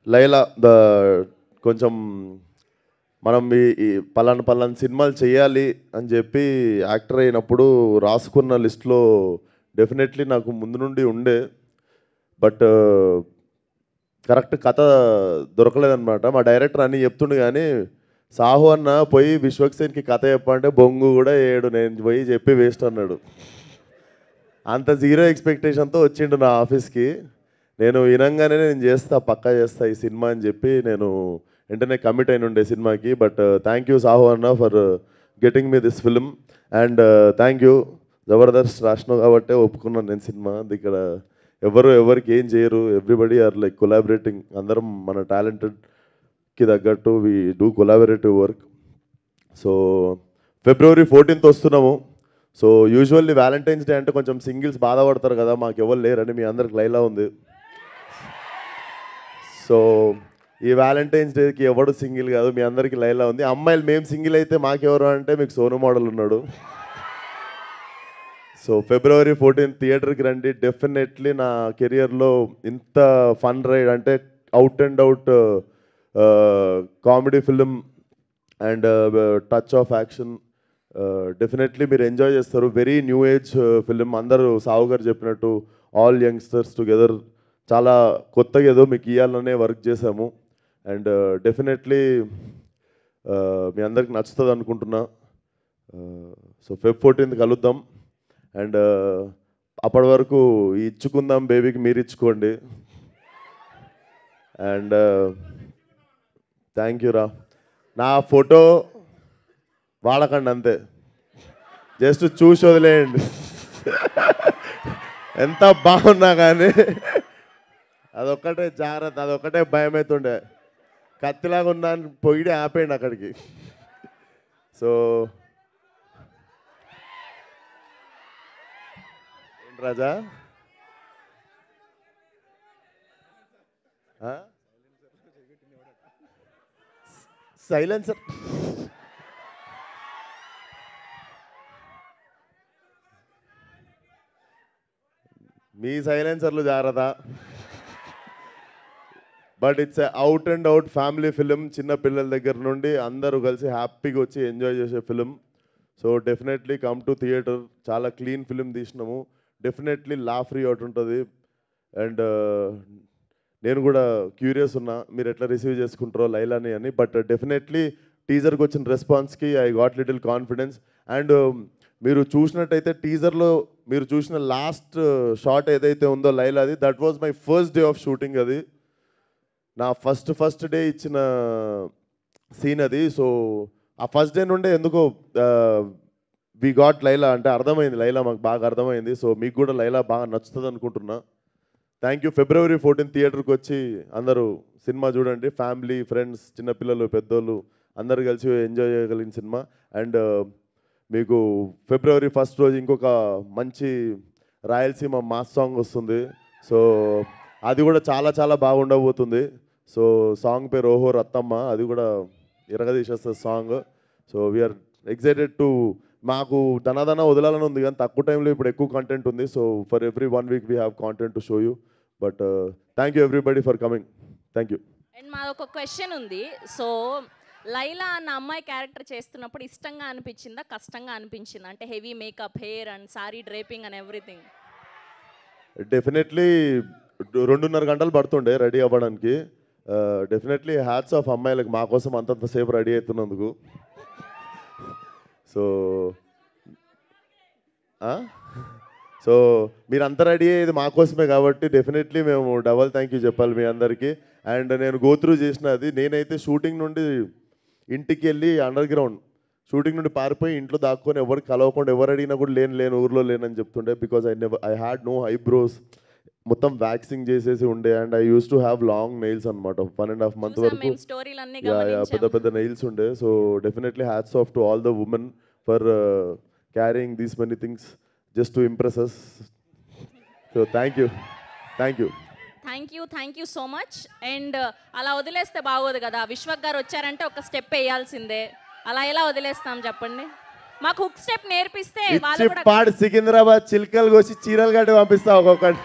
లైలా కొంచెం మనం ఈ పలానా సినిమాలు చేయాలి అని చెప్పి యాక్టర్ అయినప్పుడు రాసుకున్న లిస్ట్లో డెఫినెట్లీ నాకు ముందు నుండి ఉండే. బట్ కరెక్ట్ కథ దొరకలేదన్నమాట. మా డైరెక్టర్ అన్నీ చెప్తుండే కానీ సాహు అన్న పోయి విశ్వక్సేన్కి కథ చెప్పంటే బొంగు కూడా ఏడు, నేను పోయి చెప్పి వేస్ట్ అన్నాడు. అంత జీరో ఎక్స్పెక్టేషన్తో వచ్చిండు నా ఆఫీస్కి. నేను వినంగానే నేను చేస్తా, పక్కా చేస్తా ఈ సినిమా అని చెప్పి నేను వెంటనే కమిట్ అయిన ఉండే సినిమాకి. బట్ థ్యాంక్ యూ సాహు అన్న for getting me this film. And thank you జబర్దస్త్ రాసినావు కాబట్టే ఒప్పుకున్నాను నేను సినిమా. ఇక్కడ ఎవరికి ఏం చేయరు, ఎవ్రీబడి ఆర్ లైక్ కొలాబరేటింగ్. అందరం మన టాలెంటెడ్కి తగ్గట్టు we do collaborative work. So February 14th వస్తున్నాము. సో యూజువల్లీ వ్యాలంటైన్స్ డే అంటే కొంచెం సింగిల్స్ బాధపడతారు కదా, మాకు ఎవరు లేరని. మీ అందరికి లైలా ఉంది. సో ఈ వ్యాలంటైన్స్ డేకి ఎవడు సింగిల్ కాదు, మీ అందరికీ లైలా ఉంది. అమ్మాయిలు మేము సింగిల్ అయితే మాకెవరు అంటే మీకు సోను మోడల్ ఉన్నాడు. సో February 14th థియేటర్కి రండి. డెఫినెట్లీ నా కెరియర్లో ఇంత ఫన్ రైడ్ అంటే out and out comedy film and touch of action definitely మీరు ఎంజాయ్ చేస్తారు. Very new age film. అందరూ సావు గారు చెప్పినట్టు ఆల్ యంగ్స్టర్స్ టుగెదర్ చాలా కొత్తగా ఏదో మీకు ఇవ్వాలనే వర్క్ చేశాము. అండ్ డెఫినెట్లీ మీ అందరికి నచ్చుతుంది అనుకుంటున్నా. సో Feb 14th కలుద్దాం. అండ్ అప్పటి వరకు ఇచ్చుకుందాం బేబీకి మీరు ఇచ్చుకోండి. అండ్ థ్యాంక్ యూ రా. నా ఫోటో వాడకండి అంతే, జస్ట్ చూసి వదిలేయండి. ఎంత బాగున్నా కానీ అదొక్కటే జాగ్రత్త, అదొక్కటే భయం అవుతుండే. కత్తిలాగా ఉన్నాను పొయ్యి ఆపేయండి అక్కడికి. సో ఏంటి రాజా, సైలెన్సర్ మీ సైలెన్సర్లు జాగ్రత్త. But it's out and out family film. చిన్న పిల్లల దగ్గర నుండి అందరూ కలిసి హ్యాపీగా వచ్చి ఎంజాయ్ చేసే film. So definitely come to theatre. చాలా క్లీన్ ఫిలిం తీసినాము. డెఫినెట్లీ లాఫ్ ఫ్రీ అవుట్ ఉంటుంది. అండ్ నేను కూడా క్యూరియస్ ఉన్నా మీరు ఎట్లా రిసీవ్ చేసుకుంటారో లైలాని అని. బట్ డెఫినెట్లీ టీజర్కి వచ్చిన రెస్పాన్స్కి I got little confidence. And మీరు చూసినట్టయితే టీజర్లో మీరు చూసిన లాస్ట్ షాట్ ఏదైతే ఉందో లైలాది, that was my first day of shooting. అది నా ఫస్ట్ డే ఇచ్చిన సీన్ అది. సో ఆ ఫస్ట్ డే నుండే ఎందుకో వి గాట్ లైలా అంటే అర్థమైంది, లైలా మాకు బాగా అర్థమైంది. సో మీకు కూడా లైలా బాగా నచ్చుతుంది అనుకుంటున్నా. Thank you. February 14th థియేటర్కి వచ్చి అందరూ సినిమా చూడండి. ఫ్యామిలీ, ఫ్రెండ్స్, చిన్నపిల్లలు, పెద్దోళ్ళు అందరు కలిసి ఎంజాయ్ చేయగలిగిన సినిమా. అండ్ మీకు February 1st రోజు ఇంకొక మంచి రాయలసీమ మాస్ సాంగ్ వస్తుంది. సో అది కూడా చాలా చాలా బాగుండబోతుంది. సో సాంగ్ పేరు ఓహో రత్తమ్మ. అది కూడా ఇరగదీసేస్తుంది song. So we are excited to. మాకు ధనాధన వదలాలని ఉంది కానీ తక్కువ టైంలో ఇప్పుడు ఎక్కువ కంటెంట్ ఉంది. So for every 1 week we have content to show you. But thank you everybody for coming. Thank you. And మాదొక క్వశ్చన్ ఉంది. సో లైలా అన్న అమ్మాయి క్యారెక్టర్ చేస్తున్నప్పుడు ఇష్టంగా అనిపించిందా, కష్టంగా అనిపించిందా? అంటే heavy makeup, hair and sari draping and everything. Definitely 2.5 గంటలు పడుతుండే రెడీ అవ్వడానికి. డెఫినెట్లీ హ్యాట్స్ ఆఫ్ అమ్మాయిలకు మా కోసం అంతంతసేపు రెడీ అవుతున్నందుకు. సో సో మీరు అంతా రెడీ అయ్యేది మా కోసమే కాబట్టి డెఫినెట్లీ మేము డబల్ థ్యాంక్ యూ చెప్పాలి మీ అందరికీ. అండ్ నేను గోత్రూ చేసినది, నేనైతే షూటింగ్ నుండి ఇంటికి వెళ్ళి అండర్ గ్రౌండ్ షూటింగ్ నుండి పారిపోయి ఇంట్లో దాక్కొని ఎవరికి కలవకుండా, ఎవరు అడిగినా కూడా లేను ఊర్లో లేనని చెప్తుండే. Because I had no eyebrows, మొత్తం వ్యాక్సింగ్ చేసేసి ఉండే. And I use to have long nails అనమాట. 1.5 months వరకు పెద్ద నెయిల్స్ ఉండే. So definitely hats off to all the women for carrying these many things just to impress us. So thank you. Thank you so much. And అలా వదిలేస్తే బాగోదు కదా, విశ్వక్ గారు వచ్చారంటే ఒక స్టెప్ వేయాల్సిందే. అలా ఎలా వదిలేస్తాం చెప్పండి? మాకు హుక్ స్టెప్ నేర్పిస్తే సికింద్రాబాద్ చిల్కలు కోసి చీరలు కట్టి పంపిస్తా ఒక్కొక్కటి.